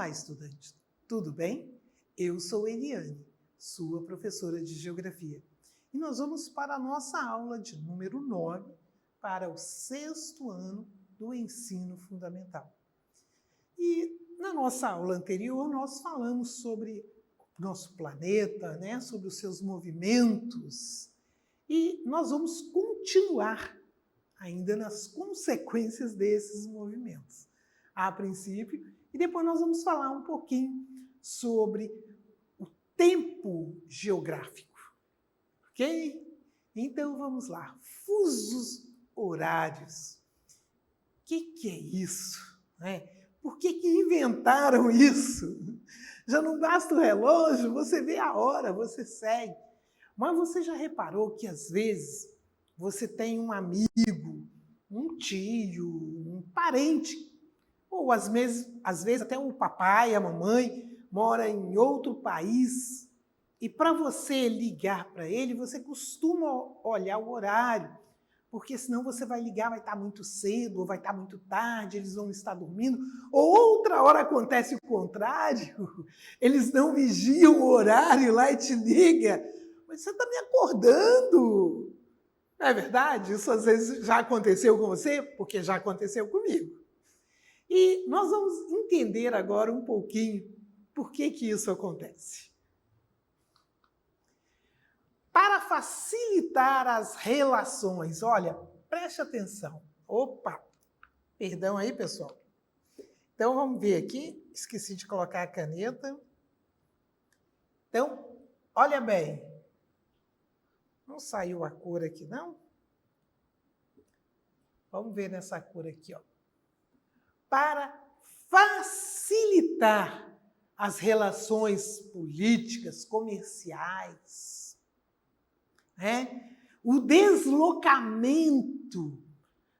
Olá, estudante. Tudo bem? Eu sou Eliane, sua professora de Geografia. E nós vamos para a nossa aula de número 9 para o 6º ano do ensino fundamental. E na nossa aula anterior nós falamos sobre o nosso planeta, sobre os seus movimentos. E nós vamos continuar ainda nas consequências desses movimentos. A princípio, e depois nós vamos falar um pouquinho sobre o tempo geográfico, ok? Então vamos lá, fusos horários. O que é isso? Por que inventaram isso? Já não basta o relógio, você vê a hora, você segue. Mas você já reparou que às vezes você tem um amigo, um tio, um parente, ou às vezes até o papai, a mamãe, mora em outro país, e para você ligar para ele, você costuma olhar o horário, porque senão você vai ligar, vai estar muito cedo, ou vai estar muito tarde, eles vão estar dormindo, ou outra hora acontece o contrário, eles não vigiam o horário lá e te liga, mas você está me acordando. Não é verdade? Isso às vezes já aconteceu com você, porque já aconteceu comigo. E nós vamos entender agora um pouquinho por que isso acontece. Para facilitar as relações, olha, preste atenção. Opa, perdão aí, pessoal. Então vamos ver aqui, esqueci de colocar a caneta. Então, olha bem. Não saiu a cor aqui, não? Vamos ver nessa cor aqui, ó. Para facilitar as relações políticas, comerciais, o deslocamento.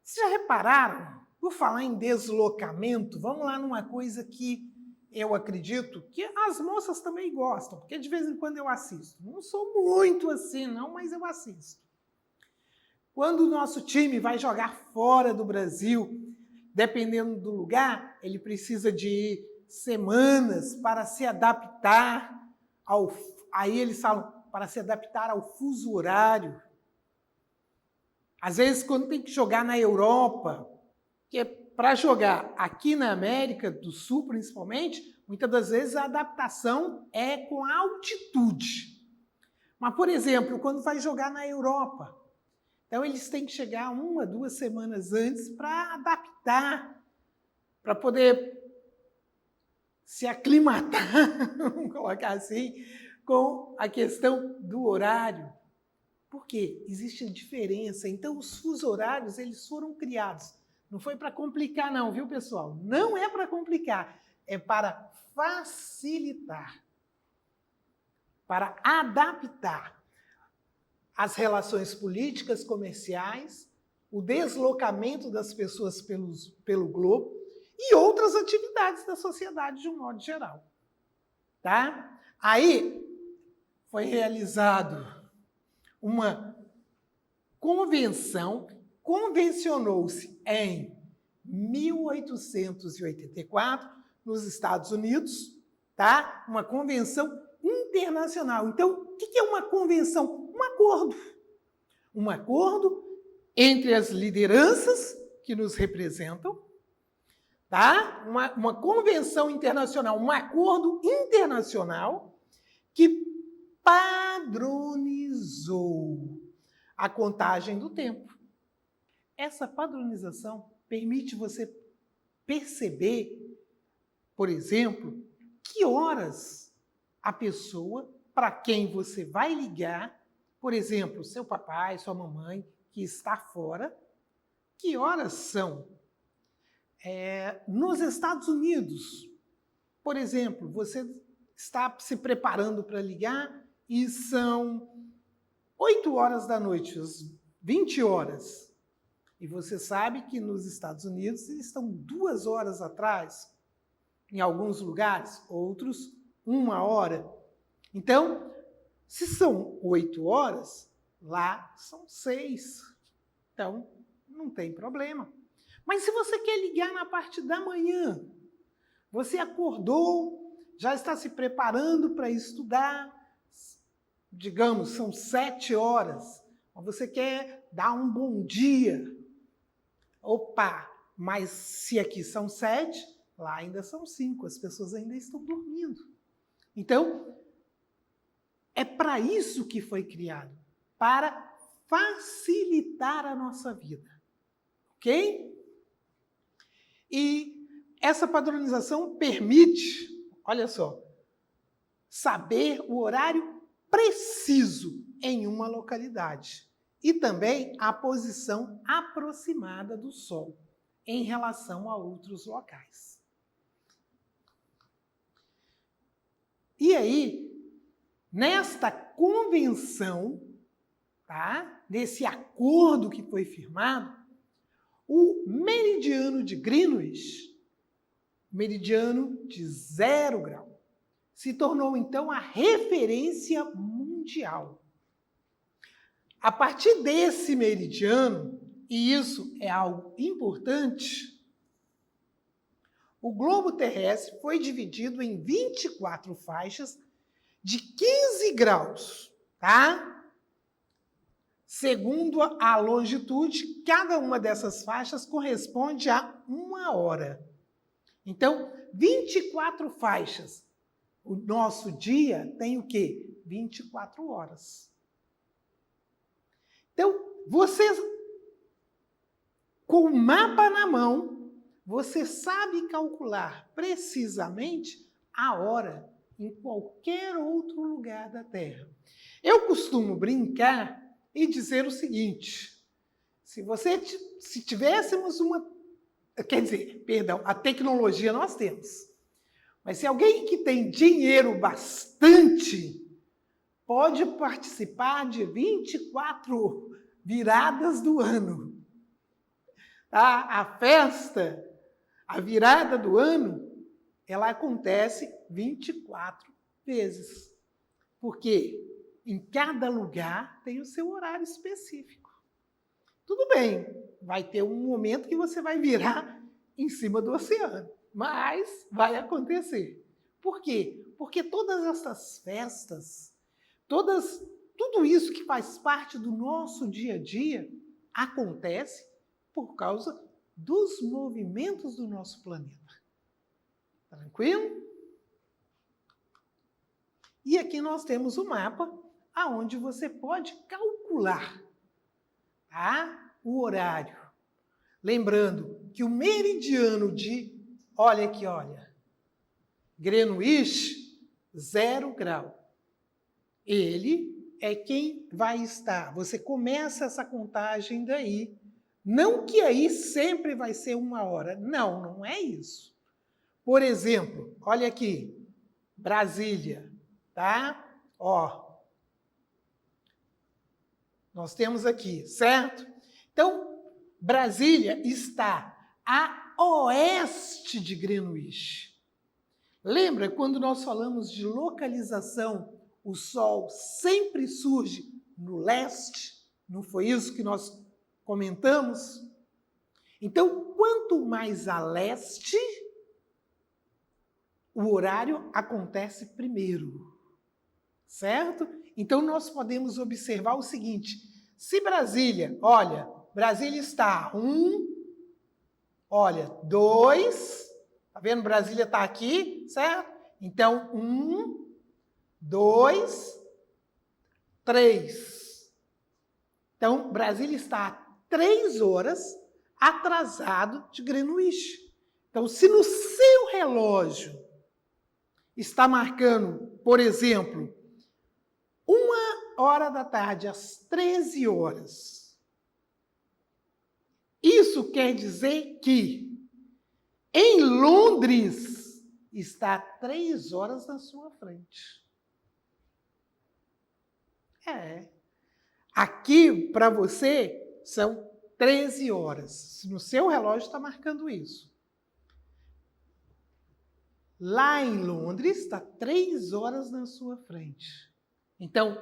Vocês já repararam? Por falar em deslocamento, vamos lá numa coisa que eu acredito que as moças também gostam, porque de vez em quando eu assisto. Não sou muito assim, não, mas eu assisto. Quando o nosso time vai jogar fora do Brasil, dependendo do lugar, ele precisa de semanas para se adaptar aí eles falam, para se adaptar ao fuso horário. Às vezes, quando tem que jogar na Europa, que é para jogar aqui na América do Sul, principalmente, muitas das vezes a adaptação é com a altitude. Mas, por exemplo, quando vai jogar na Europa, então eles têm que chegar 1 a 2 semanas antes para adaptar, para poder se aclimatar, vamos colocar assim, com a questão do horário. Por quê? Existe diferença. Então, os fusos horários, eles foram criados. Não foi para complicar não, viu, pessoal? Não é para complicar, é para facilitar, para adaptar as relações políticas, comerciais, o deslocamento das pessoas pelo globo e outras atividades da sociedade de um modo geral. Tá? Aí foi realizado uma convenção, convencionou-se em 1884 nos Estados Unidos, tá? Uma convenção internacional. Então, o que é uma convenção? Um acordo. Um acordo entre as lideranças que nos representam, tá? Uma convenção internacional, um acordo internacional que padronizou a contagem do tempo. Essa padronização permite você perceber, por exemplo, que horas a pessoa para quem você vai ligar, por exemplo, seu papai, sua mamãe, que está fora, que horas são? Nos Estados Unidos, por exemplo, você está se preparando para ligar e são 8 horas da noite, 20 horas. E você sabe que nos Estados Unidos eles estão 2 horas atrás, em alguns lugares, outros 1 hora. Então, se são 8 horas, lá são 6. Então, não tem problema. Mas se você quer ligar na parte da manhã, Você acordou, já está se preparando para estudar, digamos, são 7 horas, você quer dar um bom dia. Opa, mas se aqui são 7, lá ainda são 5, as pessoas ainda estão dormindo. Então, é para isso que foi criado, para facilitar a nossa vida, ok? E essa padronização permite, olha só, saber o horário preciso em uma localidade e também a posição aproximada do Sol em relação a outros locais. E aí, nesta convenção, tá? Nesse acordo que foi firmado, o meridiano de Greenwich, meridiano de 0 grau, se tornou então a referência mundial. A partir desse meridiano, e isso é algo importante, o globo terrestre foi dividido em 24 faixas de 15 graus, tá? Segundo a longitude, cada uma dessas faixas corresponde a 1 hora. Então, 24 faixas. O nosso dia tem o quê? 24 horas. Então, você, com o mapa na mão, você sabe calcular precisamente a hora em qualquer outro lugar da Terra. Eu costumo brincar e dizer o seguinte, se tivéssemos a tecnologia nós temos, mas se alguém que tem dinheiro bastante pode participar de 24 viradas do ano. A festa, a virada do ano, ela acontece 24 vezes. Por quê? Em cada lugar tem o seu horário específico. Tudo bem, vai ter um momento que você vai virar em cima do oceano, mas vai acontecer. Por quê? Porque todas essas festas, tudo isso que faz parte do nosso dia a dia, acontece por causa dos movimentos do nosso planeta. Tranquilo? E aqui nós temos o mapa, aonde você pode calcular, tá? O horário. Lembrando que o meridiano de, olha aqui, olha, Greenwich, 0 grau. Ele é quem vai estar. Você começa essa contagem daí. Não que aí sempre vai ser 1 hora. Não, não é isso. Por exemplo, olha aqui, Brasília, tá? Ó, nós temos aqui, certo? Então, Brasília está a oeste de Greenwich. Lembra quando nós falamos de localização, o Sol sempre surge no leste? Não foi isso que nós comentamos? Então, quanto mais a leste, o horário acontece primeiro, certo? Então, nós podemos observar o seguinte, se Brasília, olha, Brasília está 1, olha, 2, tá vendo? Brasília está aqui, certo? Então, 1, 2, 3. Então, Brasília está a 3 horas atrasado de Greenwich. Então, se no seu relógio está marcando, por exemplo, 1h da tarde, às 13 horas, isso quer dizer que em Londres está 3 horas na sua frente. Aqui, para você, são 13 horas. No seu relógio está marcando isso. Lá em Londres está 3 horas na sua frente. Então,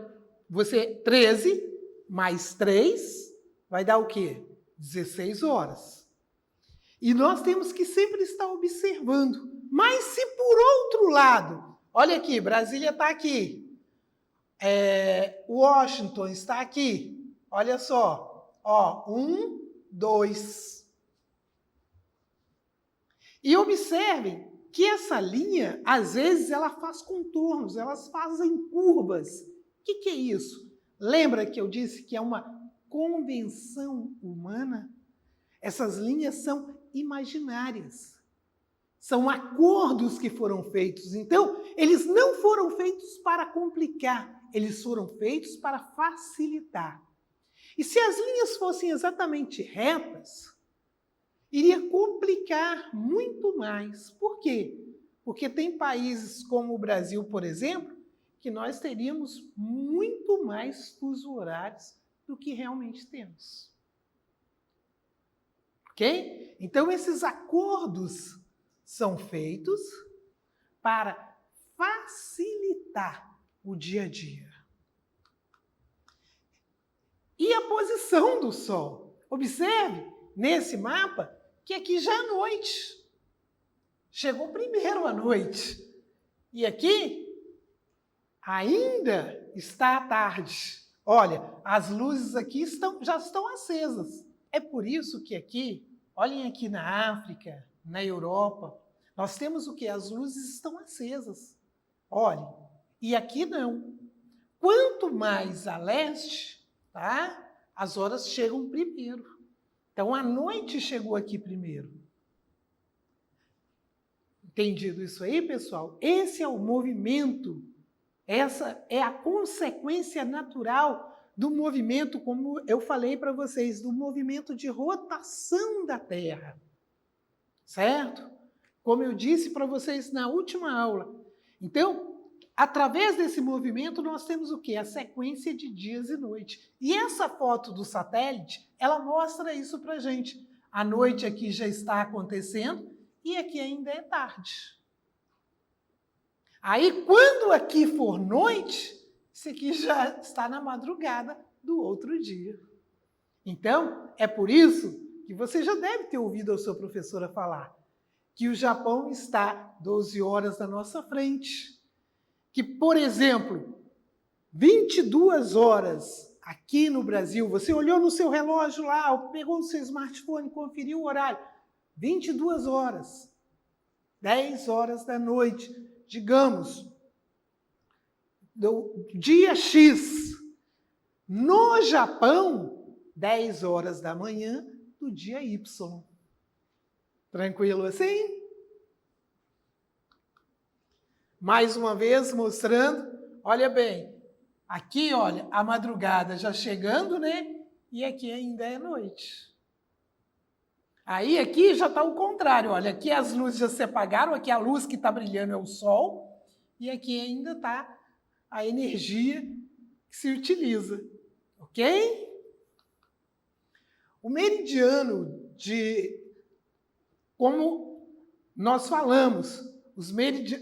você, 13 mais 3 vai dar o quê? 16 horas. E nós temos que sempre estar observando Mas se por outro lado, olha aqui, Brasília está aqui, Washington está aqui, olha só, ó, 1, 2. E observem que essa linha, às vezes, ela faz contornos, elas fazem curvas. O que é isso? Lembra que eu disse que é uma convenção humana? Essas linhas são imaginárias. São acordos que foram feitos. Então, eles não foram feitos para complicar, eles foram feitos para facilitar. E se as linhas fossem exatamente retas, iria complicar muito mais. Por quê? Porque tem países como o Brasil, por exemplo, que nós teríamos muito mais fuso horários do que realmente temos. Ok? Então, esses acordos são feitos para facilitar o dia a dia. E a posição do Sol? Observe nesse mapa que aqui já é noite. Chegou primeiro a noite. E aqui ainda está a tarde. Olha, as luzes aqui já estão acesas. É por isso que aqui, olhem aqui na África, na Europa, nós temos o quê? As luzes estão acesas. Olhem, e aqui não. Quanto mais a leste, tá? As horas chegam primeiro. Então, a noite chegou aqui primeiro. Entendido isso aí, pessoal? Esse é o movimento, essa é a consequência natural do movimento, como eu falei para vocês, do movimento de rotação da Terra. Certo? Como eu disse para vocês na última aula. Então, através desse movimento, nós temos o quê? A sequência de dias e noites. E essa foto do satélite, ela mostra isso para a gente. A noite aqui já está acontecendo e aqui ainda é tarde. Aí, quando aqui for noite, isso aqui já está na madrugada do outro dia. Então, é por isso que você já deve ter ouvido a sua professora falar que o Japão está 12 horas na nossa frente. Que, por exemplo, 22 horas aqui no Brasil, você olhou no seu relógio lá, pegou no seu smartphone, conferiu o horário, 22 horas, 10 horas da noite, digamos, do dia X. No Japão, 10 horas da manhã do dia Y. Tranquilo assim? Mais uma vez mostrando, olha bem, aqui, olha, a madrugada já chegando, né? E aqui ainda é noite. Aí aqui já está o contrário, olha, aqui as luzes já se apagaram, aqui a luz que está brilhando é o Sol, e aqui ainda está a energia que se utiliza, ok? O meridiano como nós falamos,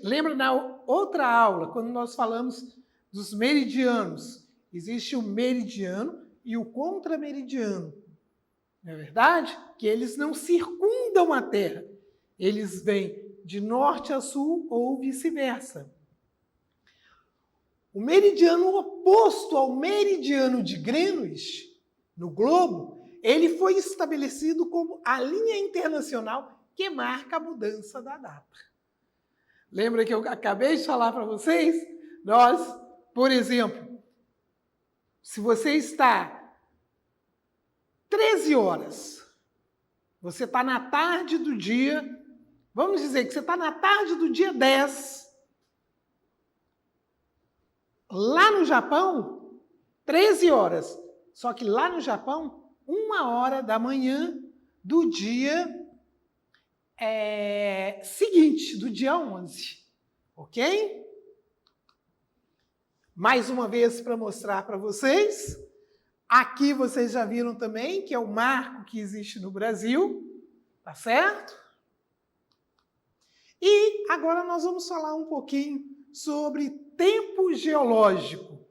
lembra na outra aula, quando nós falamos dos meridianos, existe o meridiano e o contrameridiano. Não é verdade? Que eles não circundam a Terra. Eles vêm de norte a sul ou vice-versa. O meridiano oposto ao meridiano de Greenwich, no globo, ele foi estabelecido como a linha internacional que marca a mudança da data. Lembra que eu acabei de falar para vocês? Nós, por exemplo, se você está 13 horas, você está na tarde do dia, vamos dizer que você está na tarde do dia 10, lá no Japão, 13 horas, só que lá no Japão, 1h da manhã do dia seguinte, do dia 11, ok? Mais uma vez para mostrar para vocês, aqui vocês já viram também que é o marco que existe no Brasil, tá certo? E agora nós vamos falar um pouquinho sobre tempo geológico,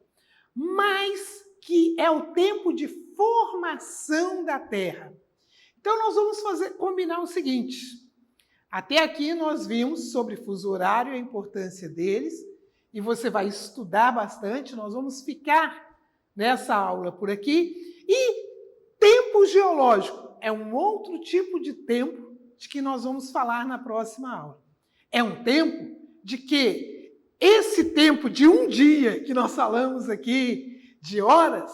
mas que é o tempo de formação da Terra. Então nós vamos combinar o seguinte, Até aqui nós vimos sobre fuso horário e a importância deles, e você vai estudar bastante, nós vamos ficar nessa aula por aqui. E tempo geológico é um outro tipo de tempo de que nós vamos falar na próxima aula. É um tempo de que esse tempo de um dia que nós falamos aqui, de horas,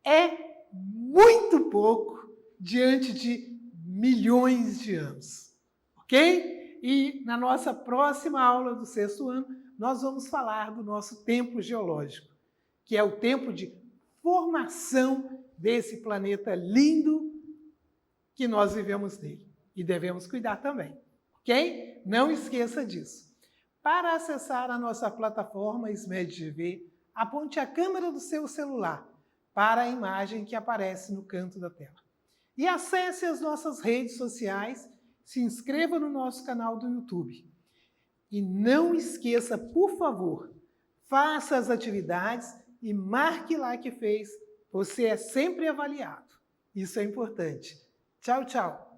é muito pouco diante de milhões de anos. Ok? E na nossa próxima aula do 6º ano, nós vamos falar do nosso tempo geológico, que é o tempo de formação desse planeta lindo que nós vivemos nele. E devemos cuidar também. Ok? Não esqueça disso. Para acessar a nossa plataforma SMED-GV, aponte a câmera do seu celular para a imagem que aparece no canto da tela. E acesse as nossas redes sociais, se inscreva no nosso canal do YouTube. E não esqueça, por favor, faça as atividades e marque lá que fez. Você é sempre avaliado. Isso é importante. Tchau, tchau!